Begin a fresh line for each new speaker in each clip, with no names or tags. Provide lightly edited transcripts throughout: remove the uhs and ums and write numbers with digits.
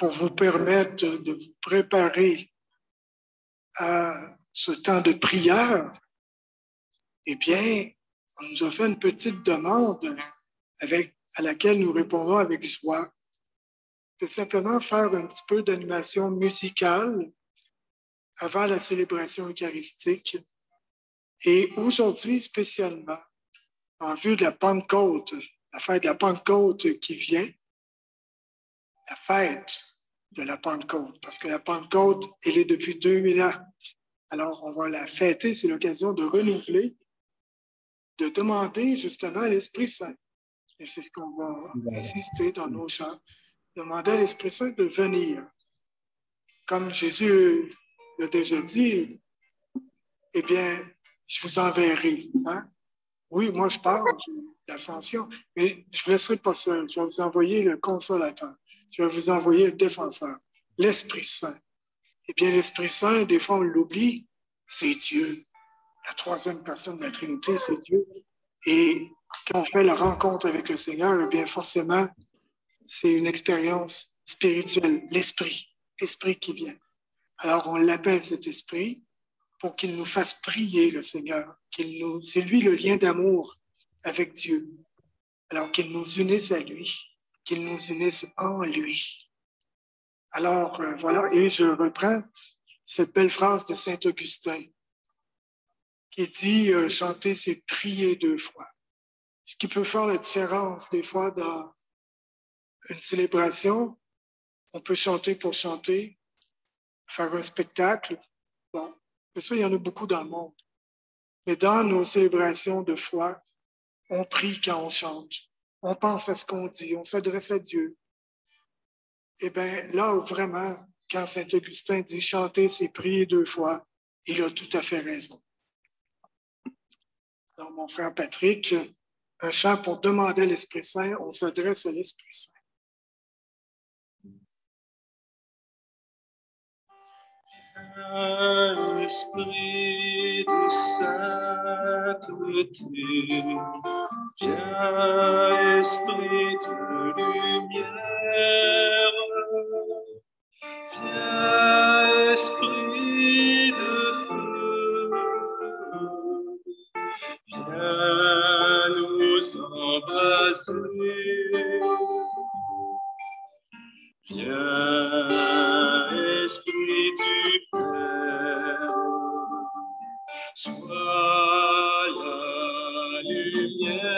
pour vous permettre de vous préparer à ce temps de prière, eh bien, on nous a fait une petite demande à laquelle nous répondons avec joie, de simplement faire un petit peu d'animation musicale avant la célébration eucharistique. Et aujourd'hui, spécialement, en vue de la Pentecôte, la fête de la Pentecôte qui vient, la fête de la Pentecôte, parce que la Pentecôte, elle est depuis 2000 ans. Alors, on va la fêter, c'est l'occasion de renouveler, de demander justement à l'Esprit Saint. Et c'est ce qu'on va insister dans nos chants, demander à l'Esprit Saint de venir. Comme Jésus l'a déjà dit, eh bien, je vous enverrai. Hein? Oui, moi je parle de l'ascension, mais je ne vous laisserai pas seul. Je vais vous envoyer le consolateur. Je vais vous envoyer le défenseur, l'Esprit Saint. Eh bien, l'Esprit Saint, des fois on l'oublie, c'est Dieu. La troisième personne de la Trinité, c'est Dieu. Et quand on fait la rencontre avec le Seigneur, eh bien, forcément, c'est une expérience spirituelle, l'Esprit qui vient. Alors, on l'appelle cet Esprit pour qu'il nous fasse prier, le Seigneur. C'est lui le lien d'amour avec Dieu. Alors, qu'il nous unisse à lui, qu'il nous unisse en lui. Alors, voilà, et je reprends cette belle phrase de Saint Augustin qui dit chanter, c'est prier 2 fois. Ce qui peut faire la différence, des fois, dans une célébration, on peut chanter pour chanter, faire un spectacle. Bon, ça, il y en a beaucoup dans le monde. Mais dans nos célébrations de foi, on prie quand on chante. On pense à ce qu'on dit, on s'adresse à Dieu. Eh bien, là où vraiment, quand Saint Augustin dit chanter, c'est prier 2 fois, il a tout à fait raison. Alors, mon frère Patrick, un chant pour demander à l'Esprit Saint, on s'adresse à l'Esprit Saint.
Esprit de sainteté, viens, Esprit de lumière, viens, Esprit de feu, viens nous embraser, viens, Esprit du Père, sois la lumière,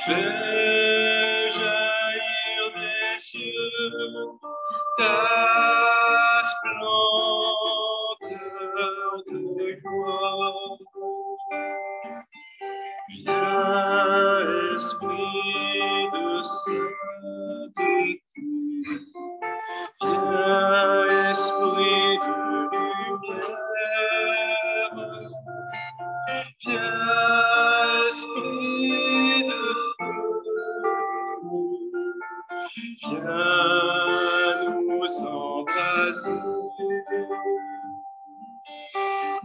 fais jaillir des cieux ta splendeur de gloire. Viens, Esprit de sainteté, viens, Esprit de lumière, viens, Esprit de feu, viens nous embraser.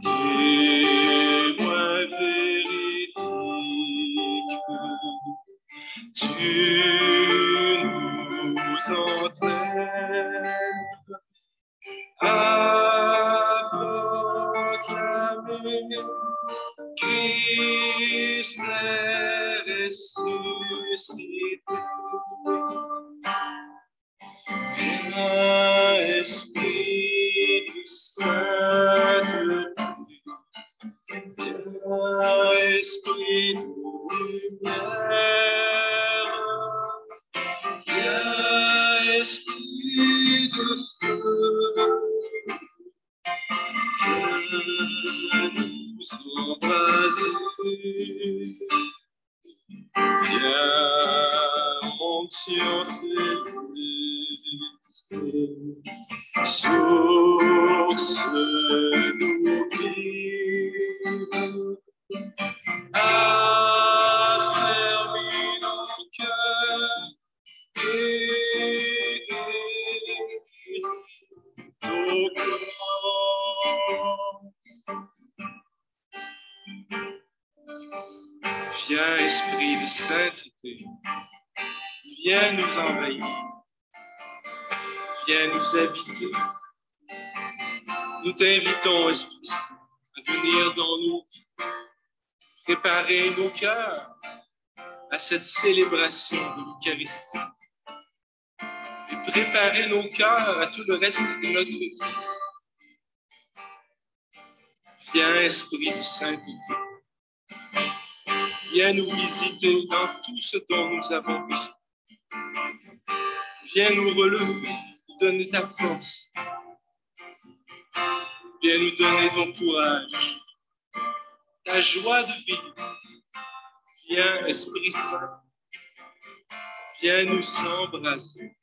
Témoin véridique, tu nous entraînes à proclamer Christ est ressuscité. Viens, Esprit de sainteté, viens, Esprit de lumière, viens, Esprit de feu, viens nous embraser, viens, onction céleste, source de nos vies, affermis nos cœurs et nos corps. Viens, Esprit de sainteté, Viens nous envahir. Viens nous habiter. Nous t'invitons, Esprit Saint, à venir dans nous, préparer nos cœurs à cette célébration de l'Eucharistie et préparer nos cœurs à tout le reste de notre vie. Viens, Esprit de Sainteté, viens nous visiter dans tout ce dont nous avons besoin. Viens nous relever, nous donner ta force. Viens nous donner ton courage, ta joie de vivre. Viens, Esprit Saint, viens nous embraser.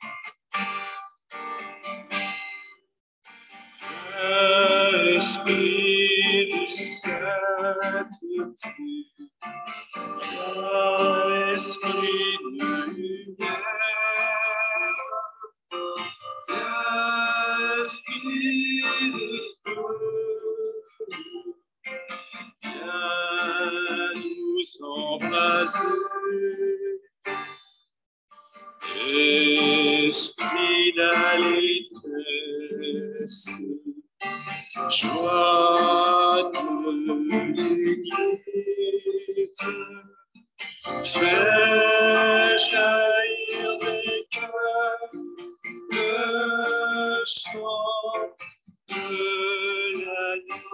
Esprit de sainteté, Esprit de lumière, Esprit de feu, viens nous embraser. Esprit d'allégresse, joie de l'Église, fais jaillir des cœurs le chant de l'agneau.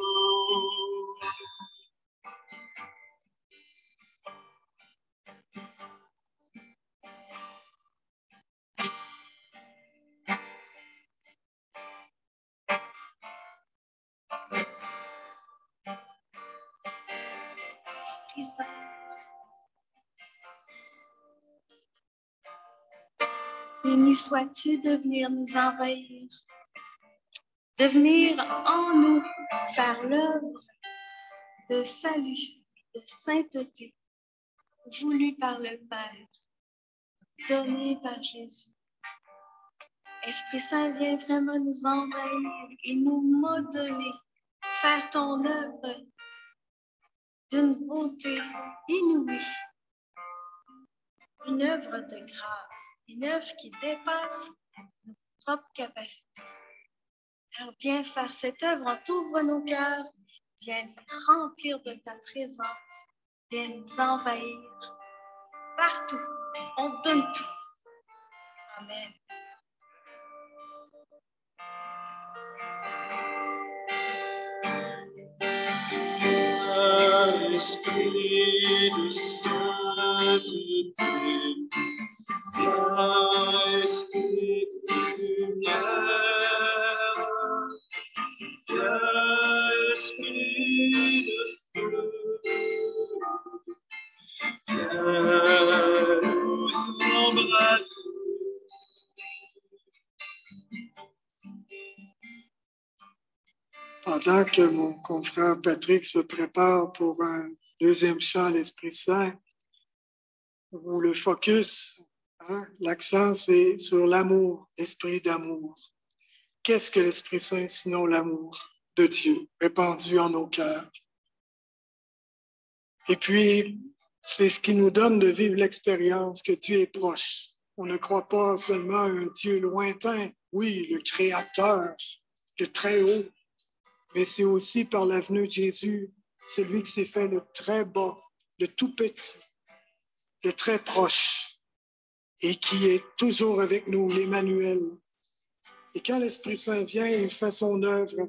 Béni sois-tu de venir nous envahir, de venir en nous faire l'œuvre de salut, de sainteté, voulue par le Père, donnée par Jésus. Esprit Saint, viens vraiment nous envahir et nous modeler, faire ton œuvre d'une beauté inouïe, une œuvre de grâce. Une œuvre qui dépasse nos propres capacités. Alors viens faire cette œuvre, on t'ouvre nos cœurs, viens les remplir de ta présence, viens nous envahir partout, on donne tout. Amen.
Esprit de sainteté, Esprit de lumière, Esprit de feu, viens nous embrasser.
Pendant que mon confrère Patrick se prépare pour un deuxième chant à l'Esprit Saint, où le focus, l'accent, c'est sur l'amour, l'esprit d'amour. Qu'est-ce que l'Esprit Saint sinon l'amour de Dieu répandu en nos cœurs? Et puis, c'est ce qui nous donne de vivre l'expérience que Dieu est proche. On ne croit pas seulement à un Dieu lointain, oui, le Créateur, le Très-Haut, mais c'est aussi par la venue de Jésus, celui qui s'est fait le très bas, le tout petit, le très proche, et qui est toujours avec nous, l'Emmanuel. Et quand l'Esprit Saint vient, il fait son œuvre.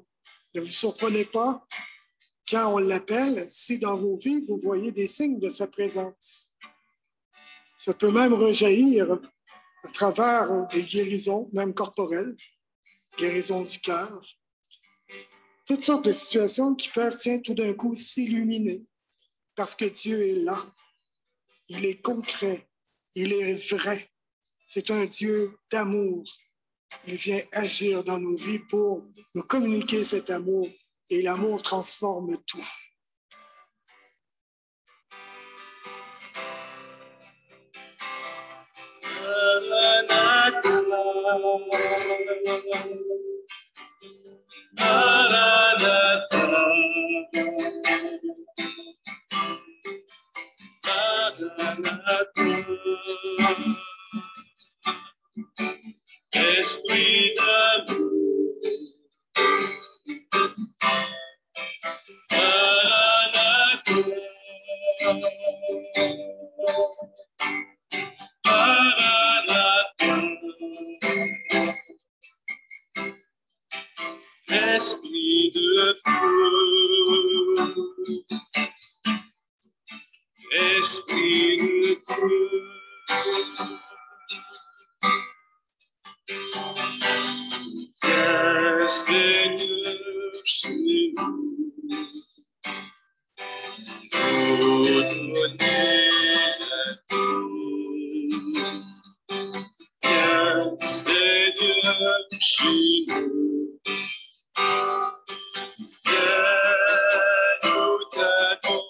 Ne vous surprenez pas, quand on l'appelle, si dans vos vies, vous voyez des signes de sa présence. Ça peut même rejaillir à travers des guérisons, même corporelles, guérisons du cœur. Toutes sortes de situations qui peuvent, tout d'un coup, s'illuminer parce que Dieu est là. Il est concret, il est vrai. C'est un Dieu d'amour. Il vient agir dans nos vies pour nous communiquer cet amour et l'amour transforme tout.
Esprit d'amour, Maranatha, Maranatha, Esprit de feu, Esprit de Dieu. Viens, Seigneur, chez nous, nous donner la vie. Viens, Seigneur, chez nous, viens, nous t'attendons.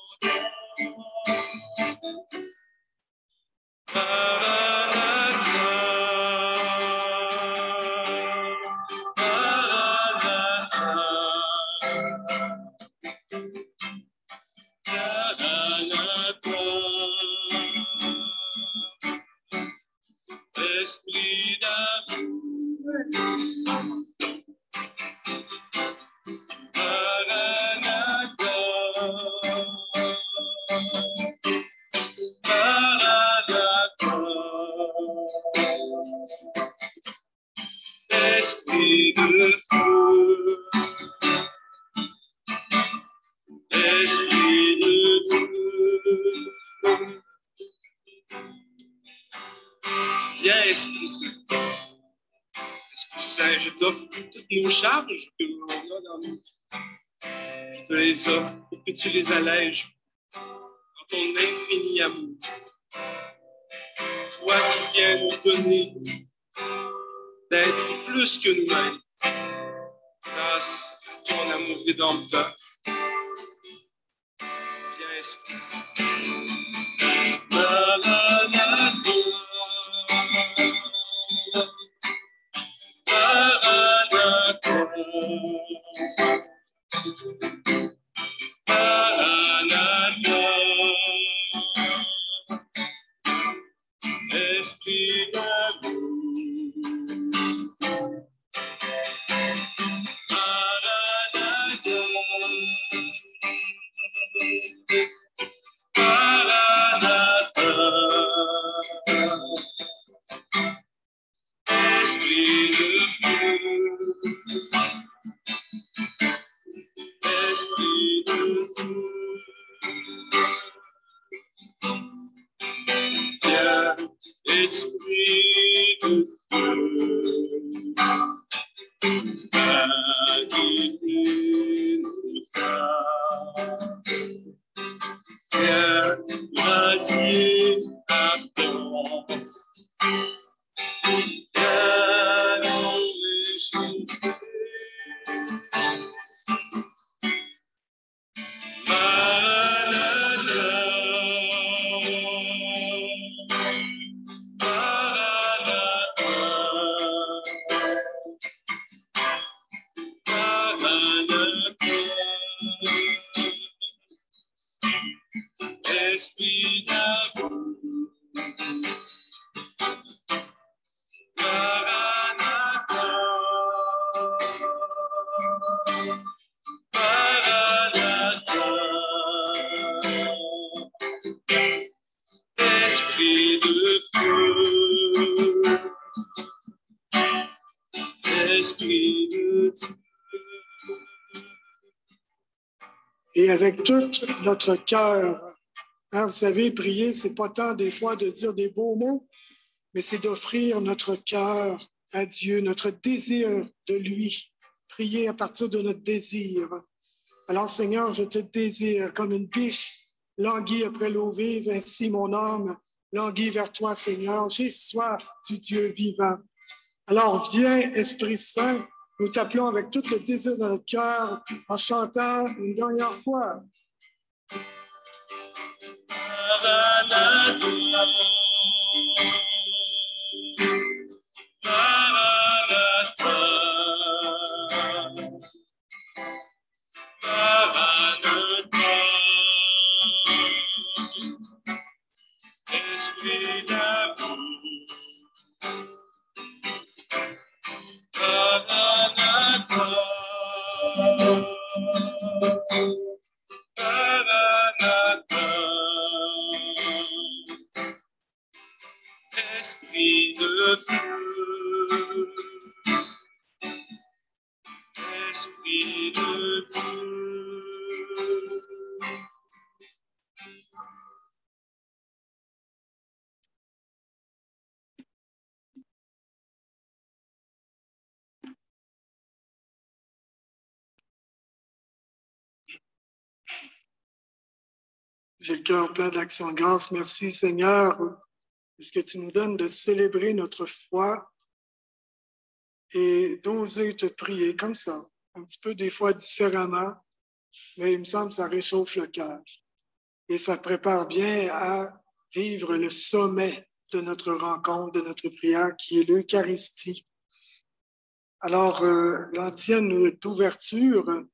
Esprit d'amour, Maranatha, Maranatha, Esprit de feu, Esprit de Dieu. Viens, Esprit Saint. Esprit Saint, je t'offre toutes nos charges que l'on a dans nous. Je te les offre pour que tu les allèges dans ton infini amour. Toi qui viens nous donner d'être plus que nous-mêmes grâce à ton amour rédempteur. Viens, Esprit Saint. Esprit d'amour, Maranatha, Maranatha, Esprit de feu, Esprit de Dieu. Viens, Esprit de feu, radier nos âmes. Viens, radier à temps. Viens nous réchauffer. Esprit d'amour, Maranatha, Maranatha, Esprit de feu, Esprit de Dieu.
Et avec tout notre cœur, hein, vous savez, prier, c'est pas tant des fois de dire des beaux mots, mais c'est d'offrir notre cœur à Dieu, notre désir de lui. Prier à partir de notre désir. Alors, Seigneur, je te désire comme une biche languit après l'eau vive, ainsi mon âme languit vers toi, Seigneur. J'ai soif du Dieu vivant. Alors, viens, Esprit Saint, nous t'appelons avec tout le désir de notre cœur en chantant une dernière fois.
Maranatha, Maranatha, Maranatha, Esprit d'amour, Esprit de Dieu, Esprit de Dieu.
J'ai le cœur plein d'action de grâce. Merci Seigneur, parce que tu nous donnes de célébrer notre foi et d'oser te prier comme ça, un petit peu des fois différemment, mais il me semble que ça réchauffe le cœur. Et ça prépare bien à vivre le sommet de notre rencontre, de notre prière, qui est l'Eucharistie. Alors, l'antienne d'ouverture,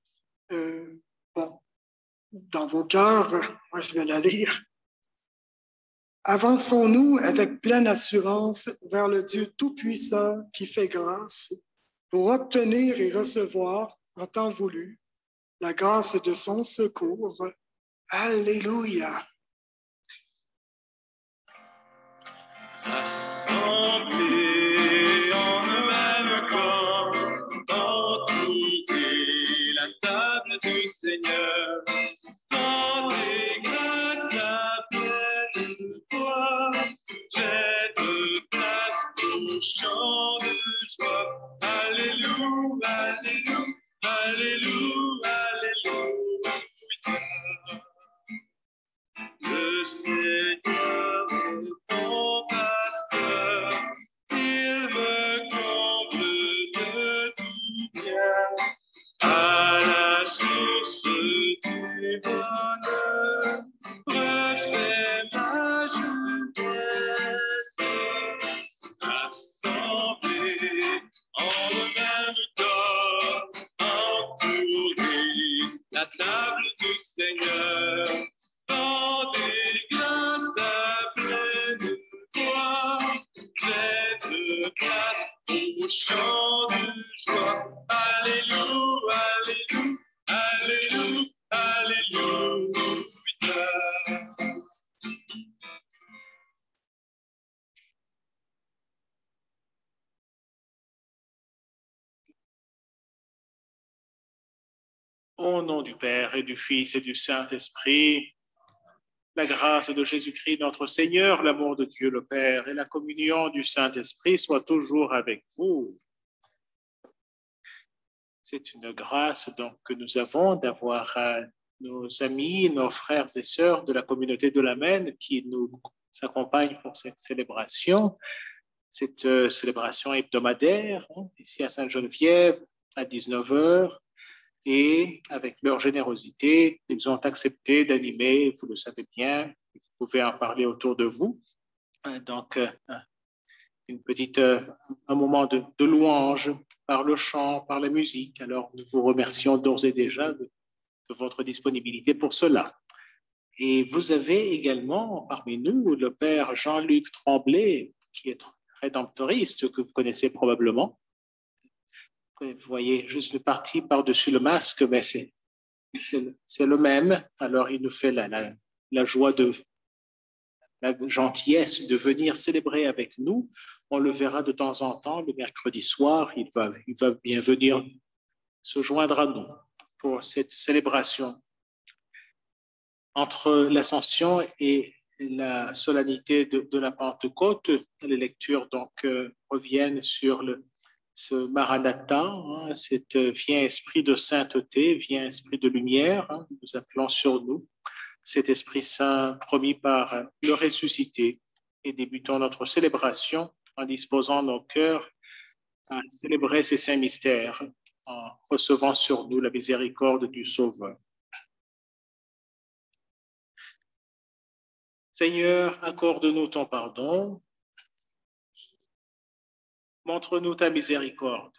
bon, dans vos cœurs, moi je vais la lire. Avançons-nous avec pleine assurance vers le Dieu Tout-Puissant qui fait grâce pour obtenir et recevoir en temps voulu la grâce de son secours. Alléluia!
Assemblés en un même corps, entourer la table du Seigneur, rendez grâce à pleine foi, faites place au chant de joie. Alléluia, alléluia, alléluia, alléluia. Le Seigneur est mon pasteur, il me comble de tout bien. À la source du bonheur, refais ma jeunesse. Assemblés en le même corps, entourer la table du Seigneur. Rendez grâce à pleine foi, faites place au chant de joie. Alléluia, alléluia, alléluia, alléluia.
Au nom du Père et du Fils et du Saint-Esprit, la grâce de Jésus-Christ, notre Seigneur, l'amour de Dieu le Père et la communion du Saint-Esprit soient toujours avec vous. C'est une grâce donc que nous avons d'avoir nos amis, nos frères et sœurs de la communauté de l'Amen qui nous accompagnent pour cette célébration hebdomadaire, ici à Sainte-Geneviève, à 19h. Et avec leur générosité, ils ont accepté d'animer, vous le savez bien, vous pouvez en parler autour de vous. Donc, un moment de louange par le chant, par la musique. Alors, nous vous remercions d'ores et déjà de votre disponibilité pour cela. Et vous avez également parmi nous le père Jean-Luc Tremblay, qui est rédemptoriste, que vous connaissez probablement. Vous voyez juste le parti par-dessus le masque, mais c'est le même. Alors, il nous fait la joie la gentillesse de venir célébrer avec nous. On le verra de temps en temps le mercredi soir. Il va bien venir se joindre à nous pour cette célébration. Entre l'Ascension et la solennité de la Pentecôte, les lectures donc reviennent sur ce Maranatha, cet viens esprit de sainteté, viens esprit de lumière, nous appelons sur nous cet Esprit Saint promis par le ressuscité, et débutons notre célébration en disposant nos cœurs à célébrer ces saints mystères, en recevant sur nous la miséricorde du Sauveur. Seigneur, accorde-nous ton pardon, montre-nous ta miséricorde.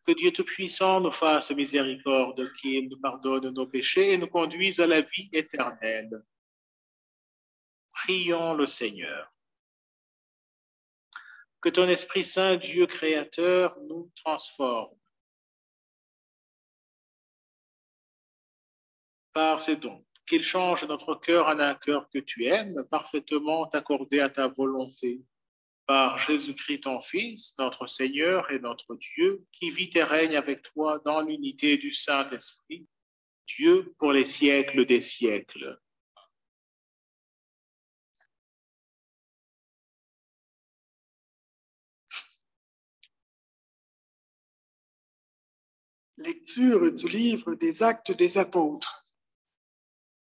Que Dieu Tout-Puissant nous fasse miséricorde, qu'il nous pardonne nos péchés et nous conduise à la vie éternelle. Prions le Seigneur. Que ton Esprit Saint, Dieu créateur, nous transforme. Par ces dons, qu'il change notre cœur en un cœur que tu aimes, parfaitement accordé à ta volonté. Par Jésus-Christ, ton Fils, notre Seigneur et notre Dieu, qui vit et règne avec toi dans l'unité du Saint-Esprit, Dieu pour les siècles des siècles.
Lecture du livre des Actes des Apôtres.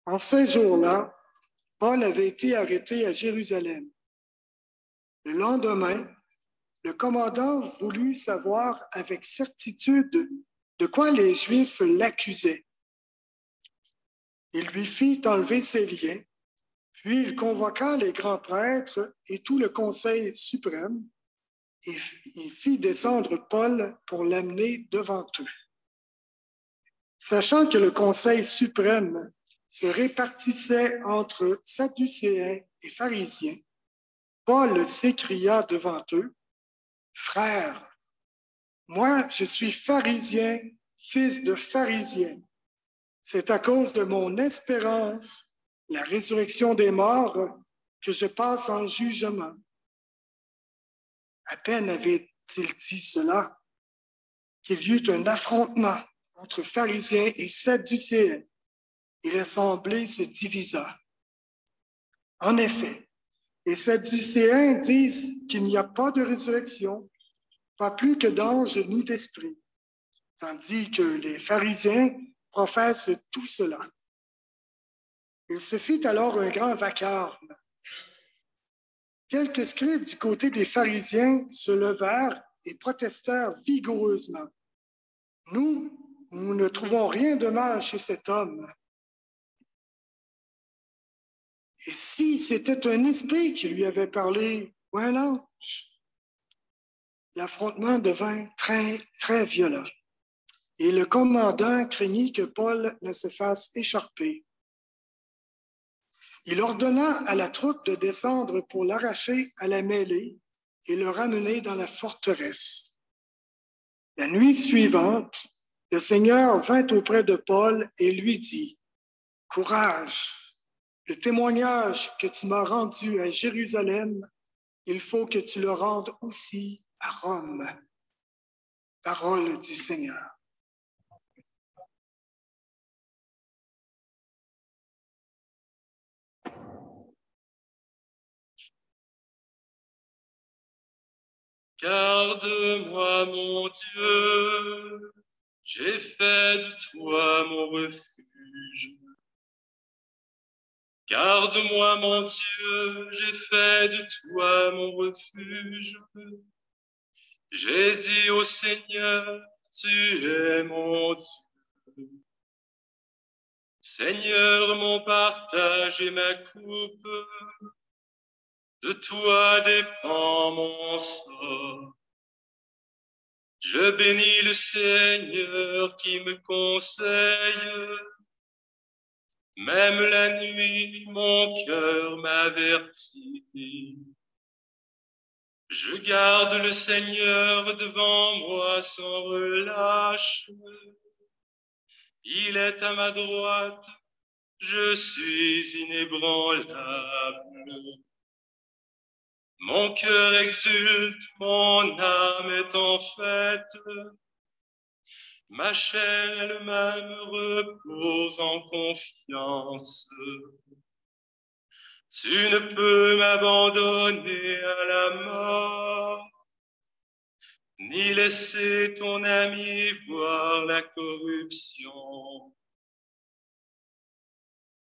En ces jours-là, Paul avait été arrêté à Jérusalem. Le lendemain, le commandant voulut savoir avec certitude de quoi les Juifs l'accusaient. Il lui fit enlever ses liens, puis il convoqua les grands prêtres et tout le conseil suprême et il fit descendre Paul pour l'amener devant eux. Sachant que le conseil suprême se répartissait entre Sadducéens et pharisiens, Paul s'écria devant eux, « Frères, moi je suis pharisien, fils de pharisien. C'est à cause de mon espérance, la résurrection des morts, que je passe en jugement. » À peine avait-il dit cela qu'il y eut un affrontement entre pharisiens et sadducéens, et l'assemblée se divisa. En effet, les sadducéens disent qu'il n'y a pas de résurrection, pas plus que d'anges ni d'esprits, tandis que les pharisiens professent tout cela. Il se fit alors un grand vacarme. Quelques scribes du côté des pharisiens se levèrent et protestèrent vigoureusement. « Nous ne trouvons rien de mal chez cet homme. Et si c'était un esprit qui lui avait parlé, ou un ange? » L'affrontement devint très, très violent. Et le commandant craignit que Paul ne se fasse écharper. Il ordonna à la troupe de descendre pour l'arracher à la mêlée et le ramener dans la forteresse. La nuit suivante, le Seigneur vint auprès de Paul et lui dit, « Courage, le témoignage que tu m'as rendu à Jérusalem, il faut que tu le rendes aussi à Rome. » Parole du Seigneur.
Garde-moi, mon Dieu, j'ai fait de toi mon refuge. Garde-moi, mon Dieu, j'ai fait de toi mon refuge. J'ai dit au Seigneur, tu es mon Dieu. Seigneur, mon partage et ma coupe, de toi dépend mon sort. Je bénis le Seigneur qui me conseille. Même la nuit, mon cœur m'avertit. Je garde le Seigneur devant moi sans relâche. Il est à ma droite, je suis inébranlable. Mon cœur exulte, mon âme est en fête. Ma chair elle-même repose en confiance. Tu ne peux m'abandonner à la mort, ni laisser ton ami voir la corruption.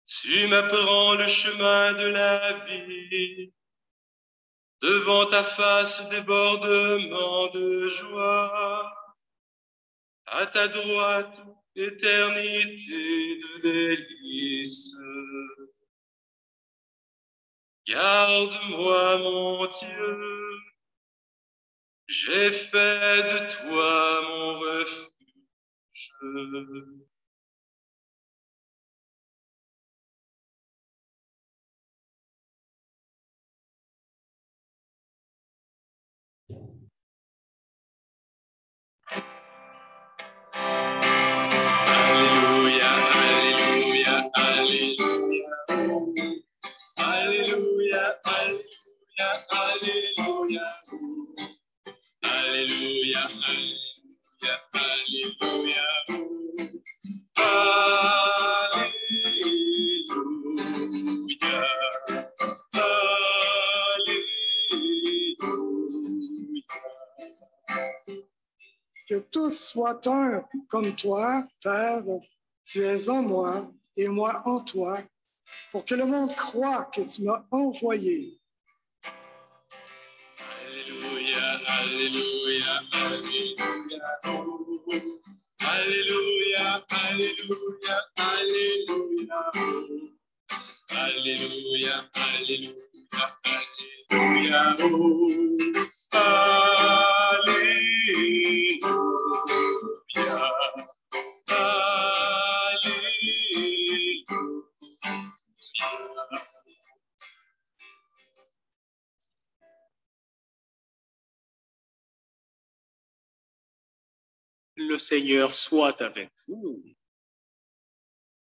Tu m'apprends le chemin de la vie. Devant ta face, débordement de joie. À ta droite, éternité de délices. Garde-moi, mon Dieu, j'ai fait de toi mon refuge. Alléluia, Alléluia, Alléluia. Alléluia, Alléluia, Alléluia.
Que tous soient un comme toi, Père, tu es en moi et moi en toi, pour que le monde croie que tu m'as envoyé.
Alléluia, Alléluia, Alléluia. Alléluia, Alléluia, Alléluia. Alléluia, Alléluia, Alléluia.
Le Seigneur soit avec vous.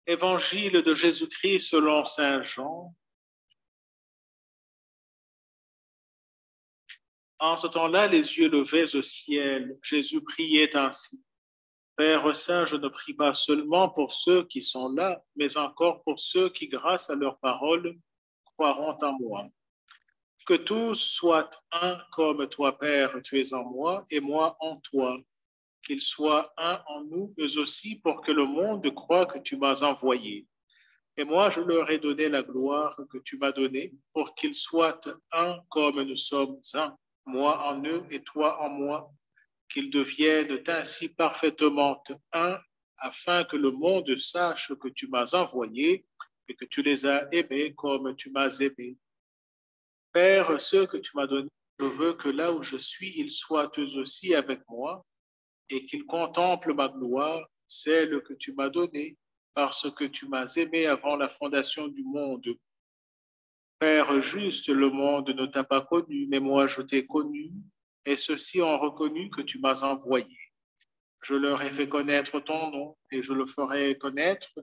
Évangile de Jésus-Christ selon saint Jean. En ce temps-là, les yeux levés au ciel, Jésus priait ainsi. Père Saint, je ne prie pas seulement pour ceux qui sont là, mais encore pour ceux qui, grâce à leur parole, croiront en moi. Que tous soient un comme toi, Père, tu es en moi et moi en toi. Qu'ils soient un en nous, eux aussi, pour que le monde croie que tu m'as envoyé. Et moi, je leur ai donné la gloire que tu m'as donnée, pour qu'ils soient un comme nous sommes un, moi en eux et toi en moi, qu'ils deviennent ainsi parfaitement un, afin que le monde sache que tu m'as envoyé et que tu les as aimés comme tu m'as aimé. Père, ceux que tu m'as donnés, je veux que là où je suis, ils soient eux aussi avec moi et qu'ils contemplent ma gloire, celle que tu m'as donnée, parce que tu m'as aimé avant la fondation du monde. Père juste, le monde ne t'a pas connu, mais moi je t'ai connu, et ceux-ci ont reconnu que tu m'as envoyé. Je leur ai fait connaître ton nom, et je le ferai connaître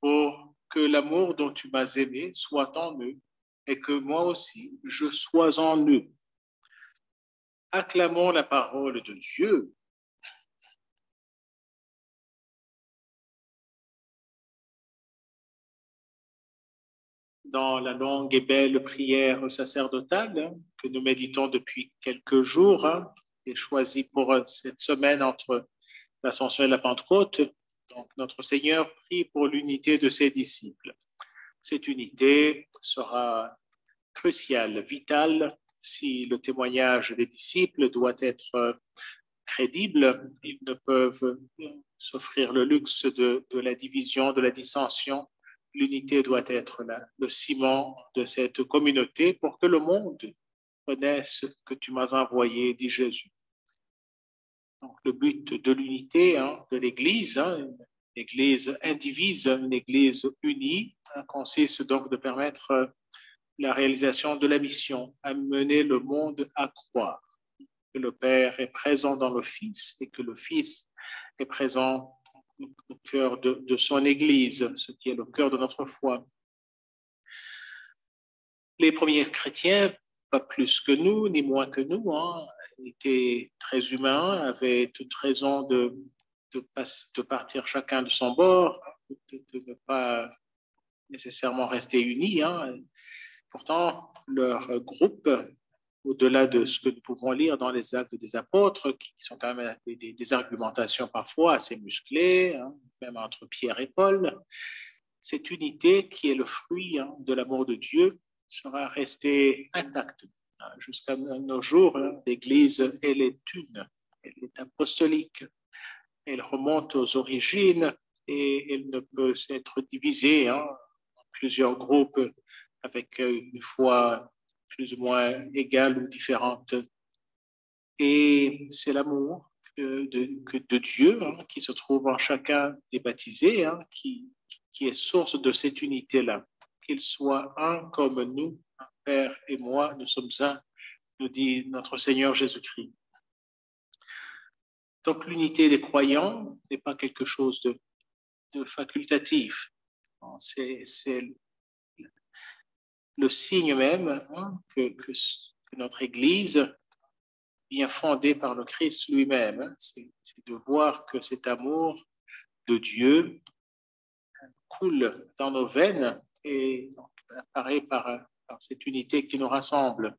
pour que l'amour dont tu m'as aimé soit en eux, et que moi aussi je sois en eux. Acclamons la parole de Dieu. Dans la longue et belle prière sacerdotale que nous méditons depuis quelques jours et choisie pour cette semaine entre l'Ascension et la Pentecôte, donc notre Seigneur prie pour l'unité de ses disciples. Cette unité sera cruciale, vitale, si le témoignage des disciples doit être crédible. Ils ne peuvent s'offrir le luxe de la division, de la dissension. L'unité doit être le ciment de cette communauté pour que le monde connaisse que tu m'as envoyé, dit Jésus. Donc, le but de l'unité de l'Église, une Église indivise, une Église unie, consiste donc de permettre la réalisation de la mission, amener le monde à croire que le Père est présent dans le Fils et que le Fils est présent au cœur de son Église, ce qui est le cœur de notre foi. Les premiers chrétiens, pas plus que nous, ni moins que nous, étaient très humains, avaient toute raison de partir chacun de son bord, de ne pas nécessairement rester unis. Pourtant, leur groupe, au-delà de ce que nous pouvons lire dans les Actes des Apôtres, qui sont quand même des argumentations parfois assez musclées, même entre Pierre et Paul, cette unité qui est le fruit de l'amour de Dieu sera restée intacte jusqu'à nos jours. L'Église, elle est une, elle est apostolique, elle remonte aux origines et elle ne peut être divisée en plusieurs groupes avec une foi plus ou moins égale ou différente. Et c'est l'amour de Dieu qui se trouve en chacun des baptisés, qui est source de cette unité-là. Qu'il soit un comme nous, Père et moi, nous sommes un, nous dit notre Seigneur Jésus-Christ. Donc l'unité des croyants n'est pas quelque chose de facultatif. C'est le signe même que que notre Église, bien fondée par le Christ lui-même, c'est de voir que cet amour de Dieu coule dans nos veines et apparaît par cette unité qui nous rassemble.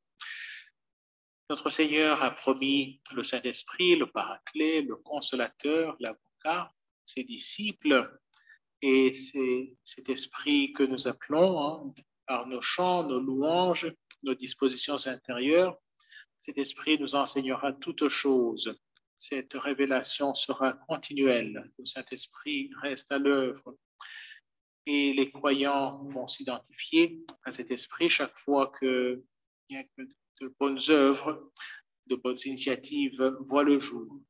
Notre Seigneur a promis le Saint-Esprit, le Paraclet, le Consolateur, l'Avocat, ses disciples, et c'est cet esprit que nous appelons, par nos chants, nos louanges, nos dispositions intérieures. Cet esprit nous enseignera toutes choses. Cette révélation sera continuelle. Le Saint-Esprit reste à l'œuvre. Et les croyants vont s'identifier à cet esprit chaque fois qu'il y a de bonnes œuvres, de bonnes initiatives voient le jour.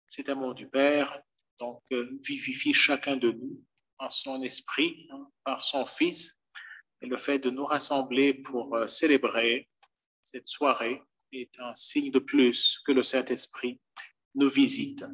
Cet amour du Père donc vivifie chacun de nous en son esprit, par son Fils, et le fait de nous rassembler pour célébrer cette soirée est un signe de plus que le Saint-Esprit nous visite.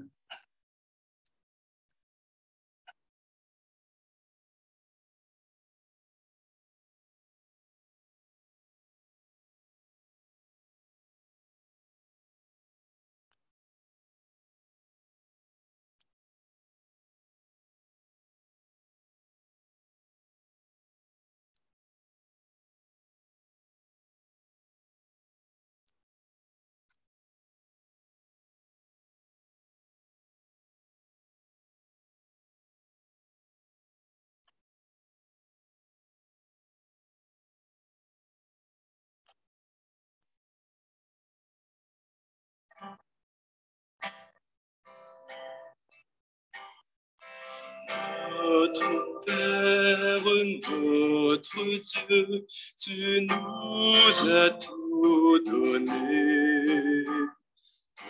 Notre Père, notre Dieu, tu nous as tout donné.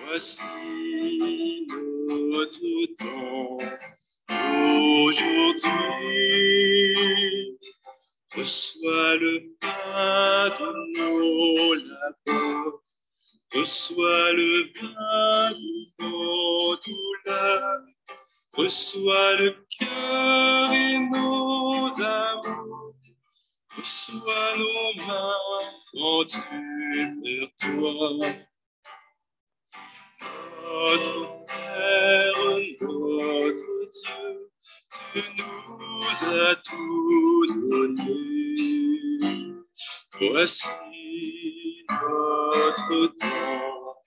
Voici notre temps aujourd'hui. Reçois le pain de nos labeurs, reçois le pain de nos douleurs. Reçois le cœur et nos amours, reçois nos mains tendues vers toi. Notre Père, notre Dieu, tu nous as tout donné. Voici notre temps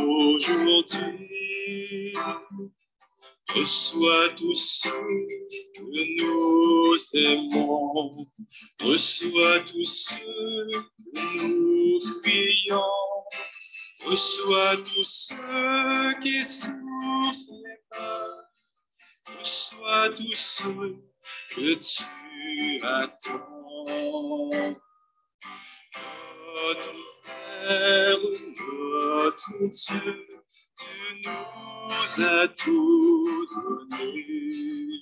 aujourd'hui. Reçois tous ceux que nous aimons, reçois tous ceux que nous prions, reçois tous ceux qui souffrent et peur, reçois tous ceux que tu attends. Notre Père, notre Dieu, tu nous as tout donné.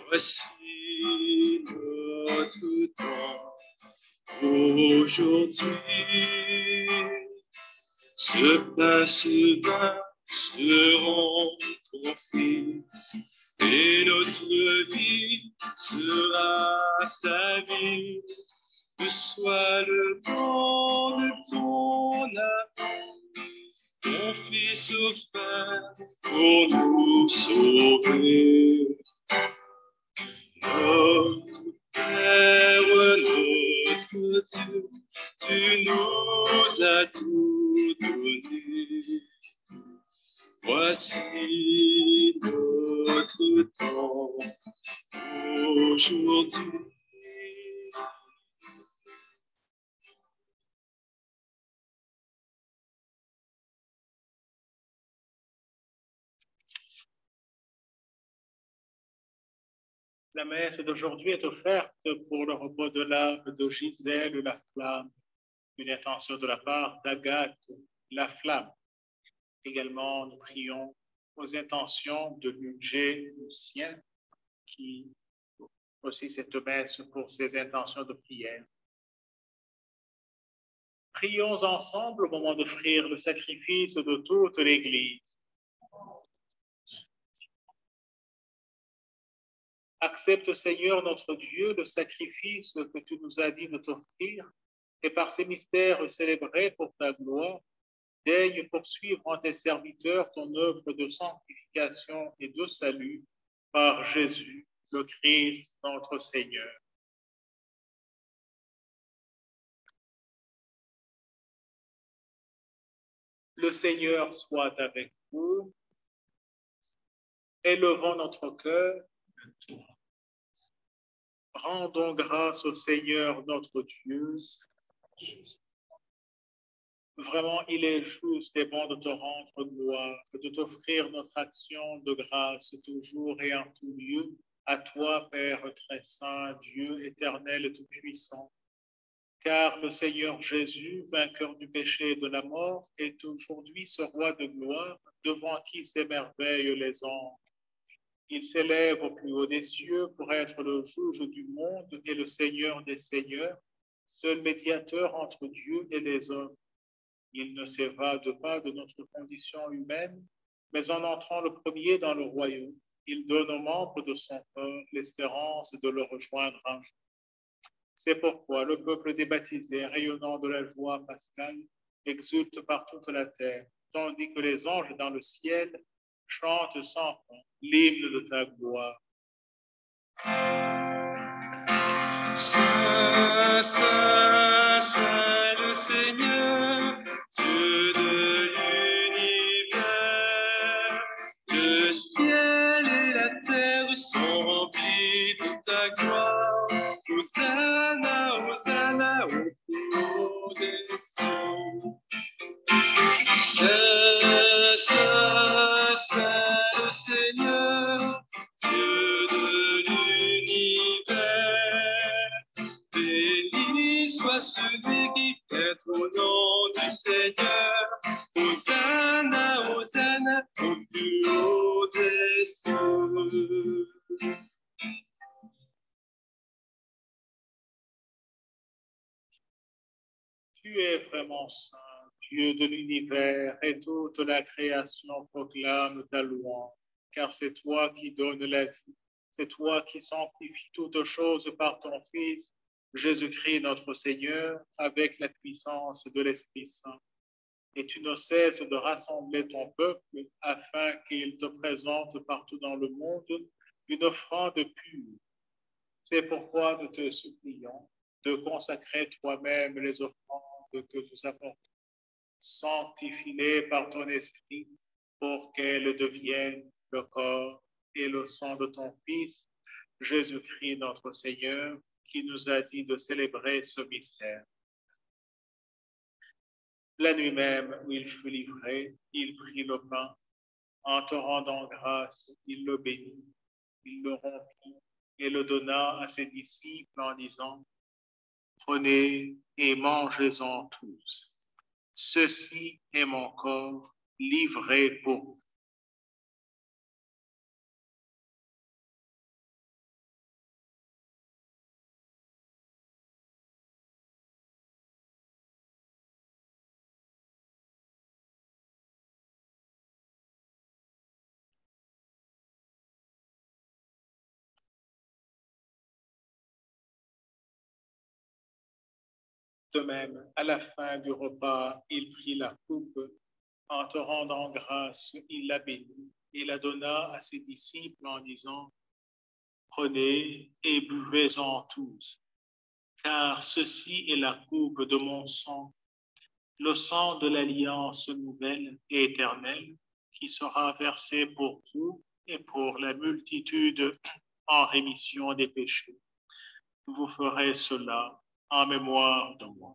Voici notre temps aujourd'hui. Ce pain, ce vin seront ton Fils, et notre vie sera sa vie. Reçois le don de ton amour, ton Fils offert pour nous sauver. Notre Père, notre Dieu, tu nous as tout donné. Voici notre temps aujourd'hui.
La messe d'aujourd'hui est offerte pour le repos de l'âme de Gisèle Laflamme, une intention de la part d'Agathe Laflamme. Également, nous prions aux intentions de Ludger Lucien, qui aussi cette messe pour ses intentions de prière. Prions ensemble au moment d'offrir le sacrifice de toute l'Église. Accepte, Seigneur notre Dieu, le sacrifice que tu nous as dit de t'offrir et par ces mystères célébrés pour ta gloire, daigne poursuivre en tes serviteurs ton œuvre de sanctification et de salut par Jésus, le Christ, notre Seigneur. Le Seigneur soit avec vous. Élevons notre cœur. Rendons grâce au Seigneur notre Dieu. Vraiment, il est juste et bon de te rendre gloire, de t'offrir notre action de grâce toujours et en tout lieu, à toi, Père très saint, Dieu éternel et tout-puissant. Car le Seigneur Jésus, vainqueur du péché et de la mort, est aujourd'hui ce roi de gloire, devant qui s'émerveillent les anges. Il s'élève au plus haut des cieux pour être le juge du monde et le Seigneur des seigneurs, seul médiateur entre Dieu et les hommes. Il ne s'évade pas de notre condition humaine, mais en entrant le premier dans le royaume, il donne aux membres de son peuple l'espérance de le rejoindre un jour. C'est pourquoi le peuple des baptisés, rayonnant de la joie pascale, exulte par toute la terre, tandis que les anges dans le ciel chantent sans fin l'hymne de ta gloire.
Saint, Saint, Saint le Seigneur, Dieu de l'univers, le ciel et la terre sont remplis de ta gloire. Hosanna, Hosanna, au plus haut des cieux. Saint, Saint, Saint le Seigneur, Dieu de l'univers, béni soit celui qui vient au nom du Seigneur. Hosanna, Hosanna, au plus haut des cieux.
Tu es vraiment saint, Dieu de l'univers, et toute la création proclame ta louange, car c'est toi qui donnes la vie, c'est toi qui sanctifies toutes choses par ton Fils, Jésus-Christ notre Seigneur, avec la puissance de l'Esprit Saint. Et tu ne cesses de rassembler ton peuple afin qu'il te présente partout dans le monde une offrande pure. C'est pourquoi nous te supplions de consacrer toi-même les offrandes que nous apportons. Sanctifie-les par ton esprit pour qu'elles deviennent le corps et le sang de ton Fils, Jésus-Christ notre Seigneur, qui nous a dit de célébrer ce mystère. La nuit même où il fut livré, il prit le pain. En te rendant grâce, il le bénit, il le rompit et le donna à ses disciples en disant: Prenez et mangez-en tous. Ceci est mon corps livré pour vous. De même, à la fin du repas, il prit la coupe. En te rendant grâce, il la bénit et la donna à ses disciples en disant: Prenez et buvez-en tous, car ceci est la coupe de mon sang, le sang de l'alliance nouvelle et éternelle, qui sera versé pour vous et pour la multitude en rémission des péchés. Vous ferez cela en mémoire de moi.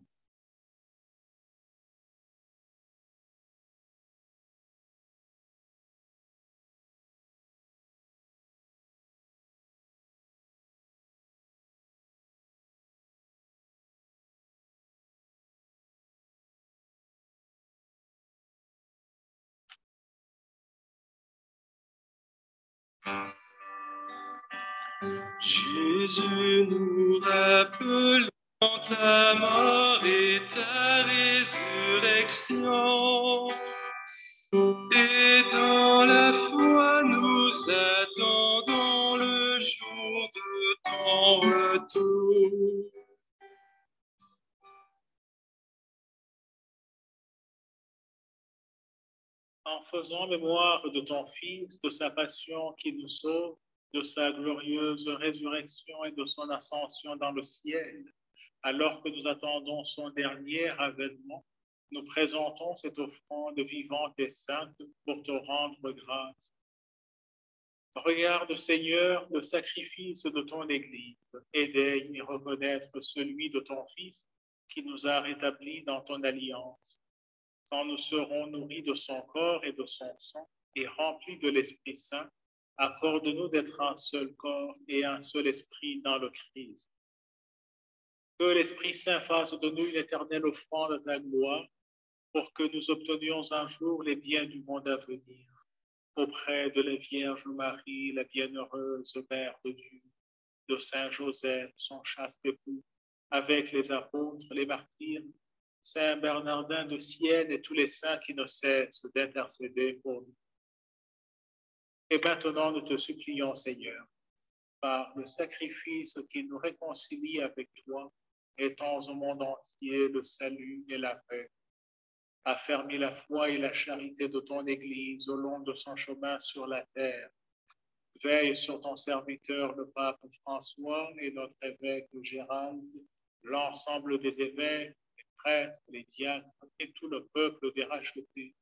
Jésus, nous rappelons ta mort et ta résurrection. Et dans la foi, nous attendons le jour de ton retour.
en faisant mémoire de ton Fils, de sa passion qui nous sauve, de sa glorieuse résurrection et de son ascension dans le ciel, alors que nous attendons son dernier avènement, nous présentons cette offrande vivante et sainte pour te rendre grâce. Regarde, Seigneur, le sacrifice de ton Église et daigne y reconnaître celui de ton Fils qui nous a rétablis dans ton alliance. Quand nous serons nourris de son corps et de son sang et remplis de l'Esprit Saint, accorde-nous d'être un seul corps et un seul esprit dans le Christ. Que l'Esprit Saint fasse de nous une éternelle offrande à ta gloire pour que nous obtenions un jour les biens du monde à venir. Auprès de la Vierge Marie, la bienheureuse Mère de Dieu, de Saint Joseph, son chaste époux, avec les apôtres, les martyrs, Saint Bernardin de Sienne et tous les saints qui ne cessent d'intercéder pour nous. Et maintenant, nous te supplions, Seigneur, par le sacrifice qui nous réconcilie avec toi, étends au monde entier le salut et la paix. Affermis la foi et la charité de ton Église au long de son chemin sur la terre. Veille sur ton serviteur, le pape François, et notre évêque Gérald, l'ensemble des évêques, les prêtres, les diacres et tout le peuple des rachetés.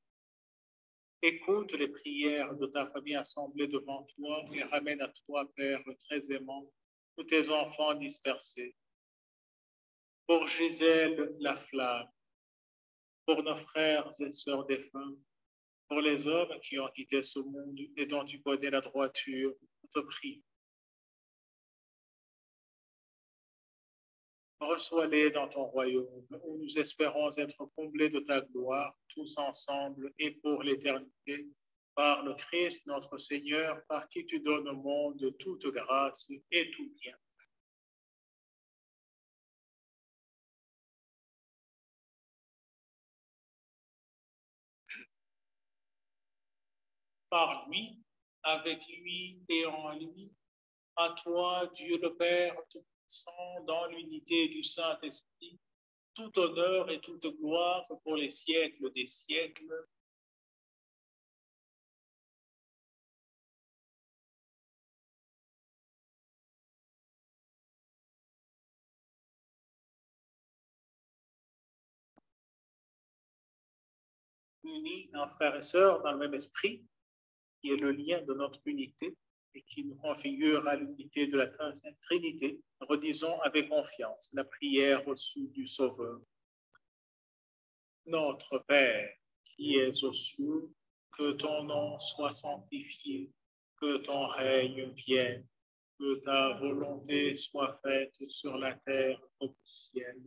Écoute les prières de ta famille assemblée devant toi et ramène à toi, Père très aimant, tous tes enfants dispersés. Pour Gisèle la flamme, pour nos frères et sœurs défunts, pour les hommes qui ont quitté ce monde et dont tu connais la droiture, on te prie. Reçois-les dans ton royaume, où nous espérons être comblés de ta gloire, tous ensemble et pour l'éternité, par le Christ notre Seigneur, par qui tu donnes au monde toute grâce et tout bien. Par lui, avec lui et en lui, à toi, Dieu le Père Tout-Puissant, dans l'unité du Saint-Esprit, tout honneur et toute gloire pour les siècles des siècles. Unis en frères et sœurs dans le même esprit, qui est le lien de notre unité et qui nous configure à l'unité de la Sainte Trinité, redisons avec confiance la prière reçue du Sauveur. Notre Père, qui es aux cieux, que ton nom soit sanctifié, que ton règne vienne, que ta volonté soit faite sur la terre comme au ciel.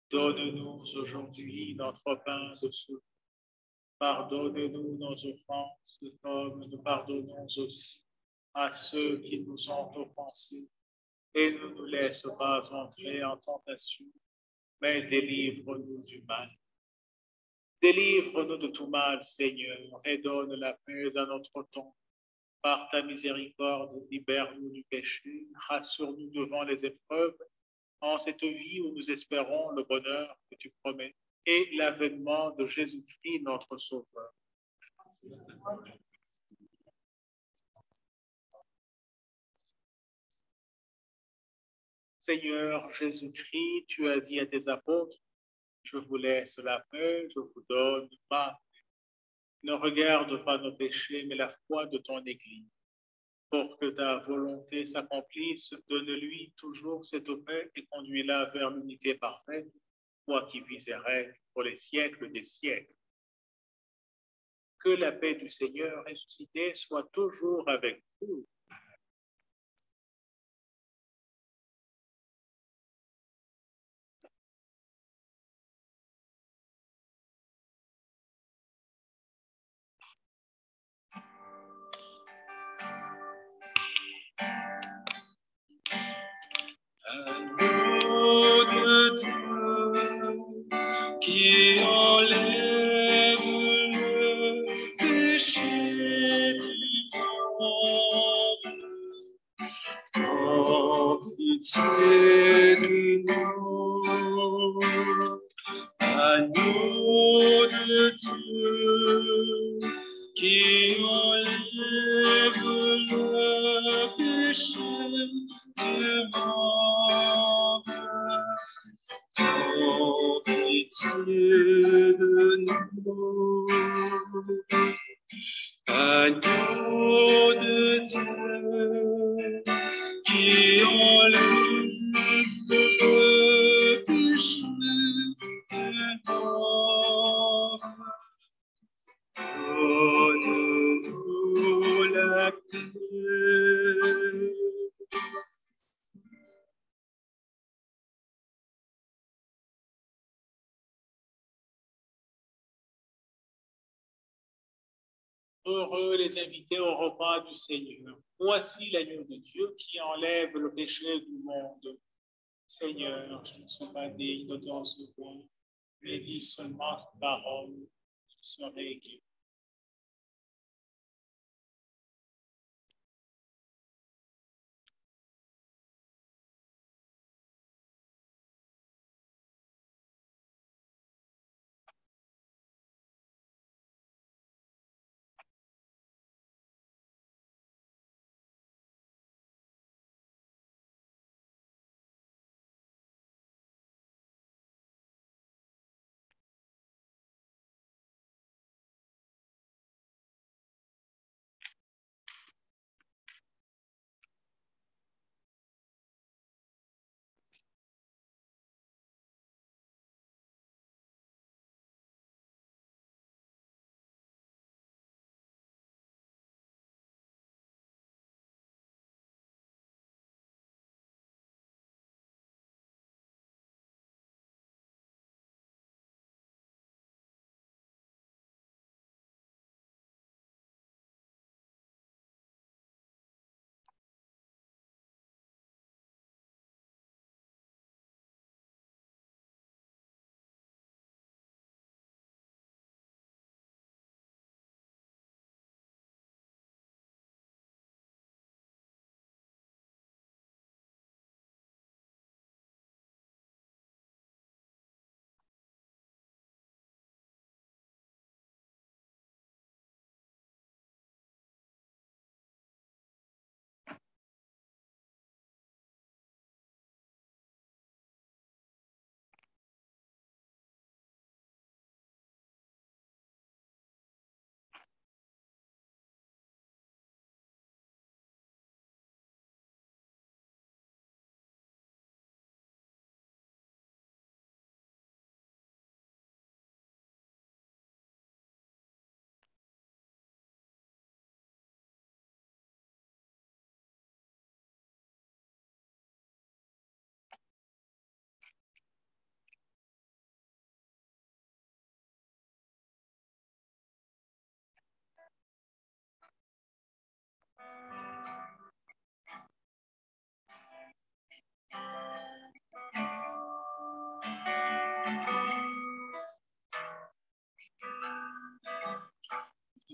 Donne-nous aujourd'hui notre pain de ce jour. Pardonne-nous nos offenses, comme nous pardonnons aussi à ceux qui nous ont offensés. Et ne nous laisse pas entrer en tentation, mais délivre-nous du mal. Délivre-nous de tout mal, Seigneur, et donne la paix à notre temps. Par ta miséricorde, libère-nous du péché, rassure-nous devant les épreuves, en cette vie où nous espérons le bonheur que tu promets et l'avènement de Jésus-Christ, notre Sauveur. Seigneur Jésus-Christ, tu as dit à tes apôtres, je vous laisse la paix, je vous donne ma paix. Ne regarde pas nos péchés, mais la foi de ton Église. Pour que ta volonté s'accomplisse, donne-lui toujours cette paix et conduis-la vers l'unité parfaite, toi qui vis et règnes pour les siècles des siècles. Que la paix du Seigneur ressuscité soit toujours avec vous.
Agneau de Dieu qui enlève le péché du monde, prends pitié de nous. Agneau de Dieu Agneau de Dieu qui enlève le péché du monde. Donne-nous la paix.
Heureux les invités au repas du Seigneur. Voici l'agneau de Dieu qui enlève le péché du monde. Seigneur, je ne suis pas digne de t'en recevoir, mais dis seulement ta parole, je serai guéri.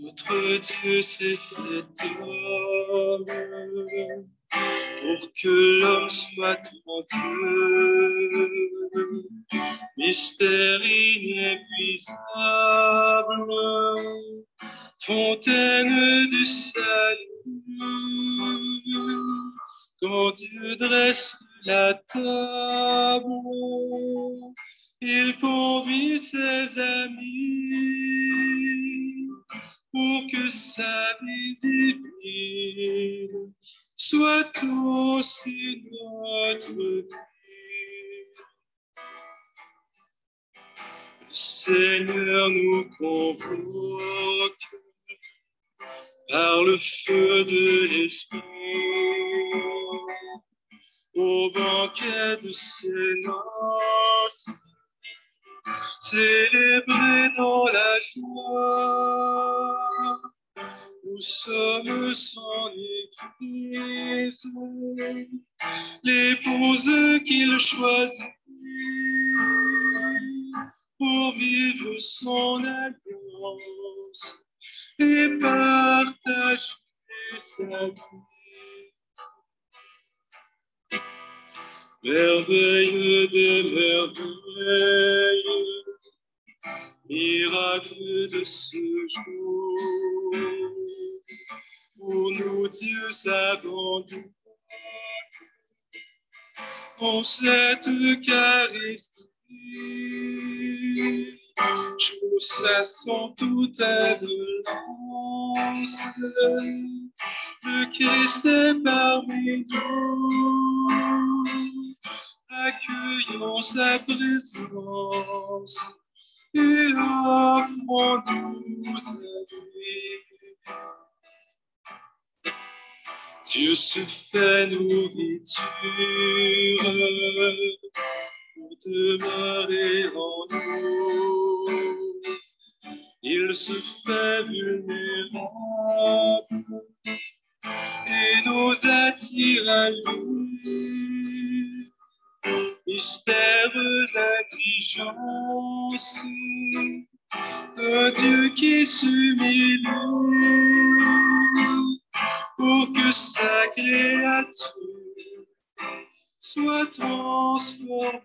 Notre Dieu s'est fait homme pour que l'homme soit en Dieu. Mystère inépuisable, fontaine du salut. Quand Dieu dresse la table, il convie ses amis pour que sa vie divine soit aussi notre vie. Le Seigneur nous convoque par le feu de l'Esprit au banquet de ses noces, célébrer dans la joie. Nous sommes son Église, l'épouse qu'il choisit pour vivre son alliance et partager sa vie. Merveille des merveilles, miracle de ce jour, pour nous Dieu s'abandonne en cette Eucharistie. Chose façon tout avenant, Le Christ est parmi nous. Accueillons sa présence et offrons-nous à lui. Dieu se fait nourriture pour demeurer en nous. Il se fait vulnérable et nous attire à lui. Mystère d'indigence de Dieu qui s'humilie pour que sa créature soit transformée.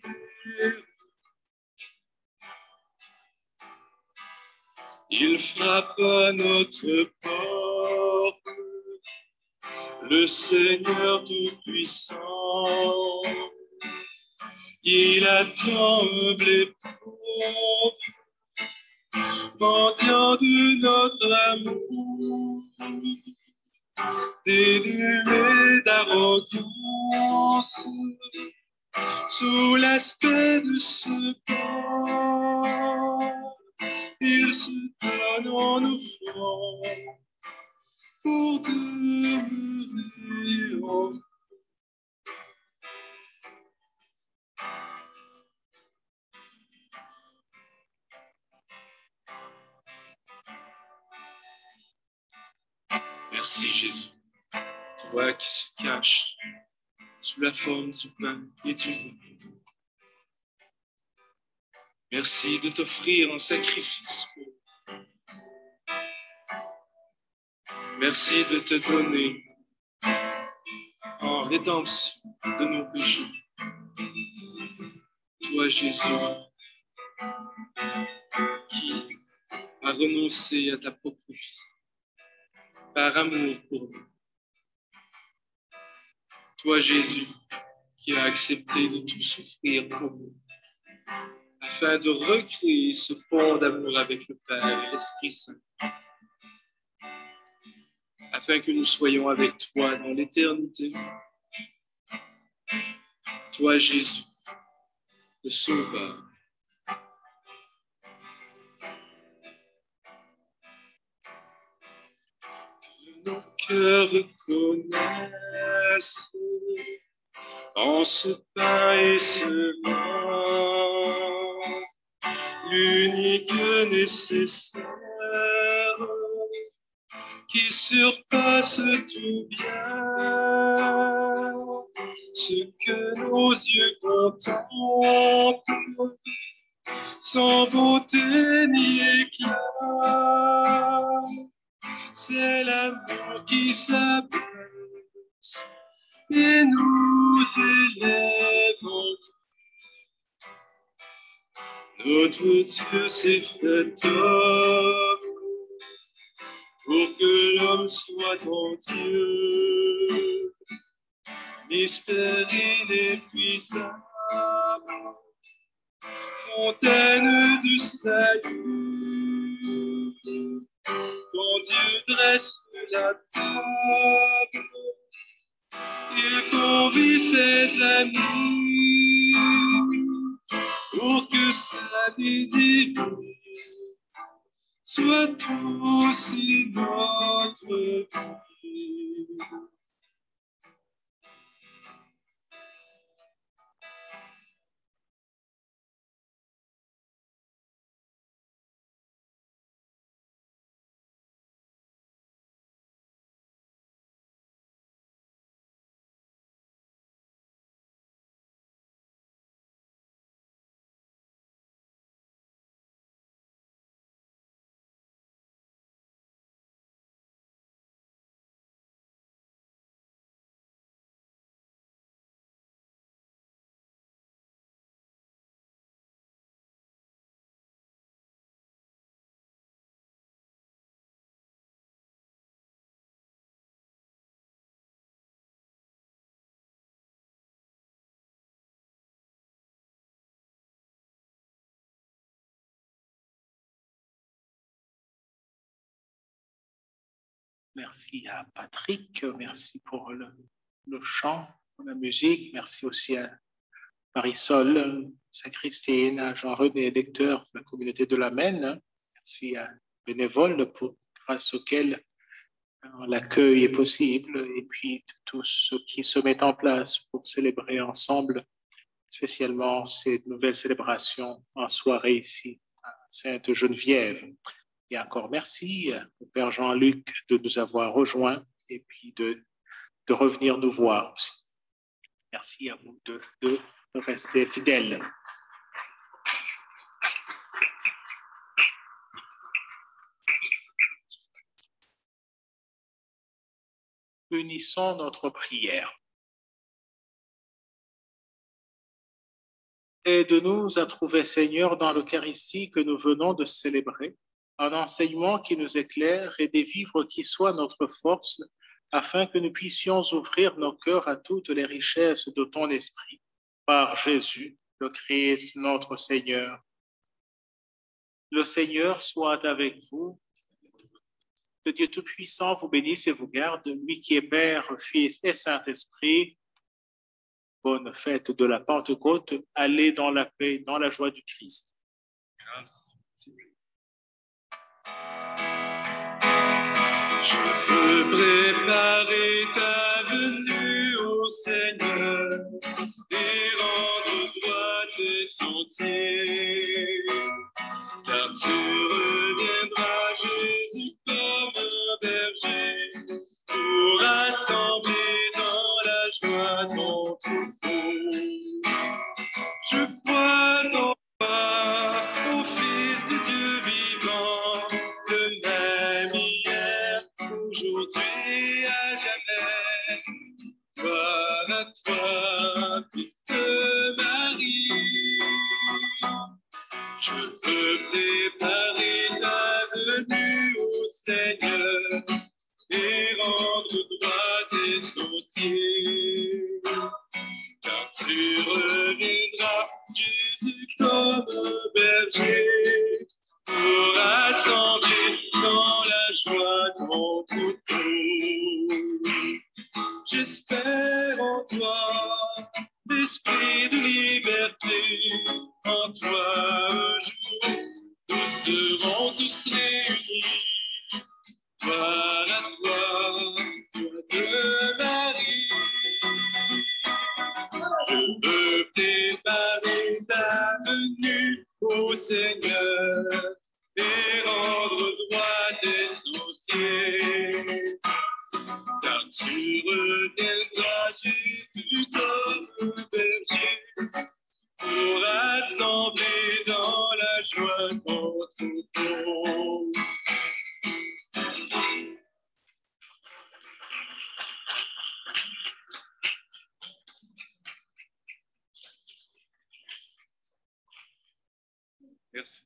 Il frappe à notre porte, le Seigneur Tout-Puissant. Il attend humble et pauvre, mendiant de notre amour, dénué d'arrogance, sous l'aspect de ce temps. Il se donne en offrant pour demeurer en nous. Merci Jésus, toi qui se caches sous la forme du pain et du vin. Merci de t'offrir en sacrifice pour nous. Merci de te donner en rédemption de nos péchés. Toi, Jésus, qui as renoncé à ta propre vie par amour pour nous. Toi, Jésus, qui as accepté de tout souffrir pour nous, afin de recréer ce pont d'amour avec le Père et l'Esprit Saint, afin que nous soyons avec toi dans l'éternité. Toi, Jésus, le Sauveur. Que nos cœurs reconnaissent en ce pain et ce vin l'unique nécessaire qui surpasse tout bien. Ce que nos yeux contemplent sans beauté ni éclat, c'est l'amour qui s'abaisse et nous élève en Dieu. Notre Dieu s'est fait homme pour que l'homme soit en Dieu. Mystère inépuisable, fontaine du salut, quand Dieu dresse la table, il convie ses amis pour que sa vie divine soit aussi notre vie.
Merci à Patrick, merci pour le chant, pour la musique. Merci aussi à Marisol, Saint-Christine, à Jean-René, lecteur de la communauté de la Maine. Merci à bénévoles grâce auxquels l'accueil est possible et puis tous ceux qui se mettent en place pour célébrer ensemble, spécialement ces nouvelles célébrations en soirée ici à Sainte-Geneviève. Et encore merci au Père Jean-Luc de nous avoir rejoints et puis de revenir nous voir aussi. Merci à vous de rester fidèles. Unissons notre prière. Aide-nous à trouver, Seigneur, dans l'Eucharistie que nous venons de célébrer, un enseignement qui nous éclaire et des vivres qui soient notre force, afin que nous puissions ouvrir nos cœurs à toutes les richesses de ton esprit. Par Jésus, le Christ, notre Seigneur. Le Seigneur soit avec vous. Que Dieu Tout-Puissant vous bénisse et vous garde, lui qui est Père, Fils et Saint-Esprit. Bonne fête de la Pentecôte. Allez dans la paix, dans la joie du Christ.
Grâce. Je peux préparer ta venue au Seigneur et rendre droit tes sentiers. Car tu reviendras, Jésus, comme un berger, pour rassembler dans la joie ton troupeau. Je crois en toi, ô Fils de Dieu vivant, le même hier, aujourd'hui et à jamais. Gloire à toi, Fils de Marie. Je peux préparer ta venue au Seigneur et rendre droit tes sentiers. Car tu reviendras, Jésus, comme un berger, pour rassembler dans la joie ton troupeau. J'espère en toi, esprit de liberté, en toi un jour, nous serons tous réunis. Gloire à toi, toi de Marie. Je veux préparer ta venue au Seigneur et rendre droit tes sentiers. Car tu reviendras, Jésus, comme un berger, pour rassembler dans la joie ton troupeau. Merci.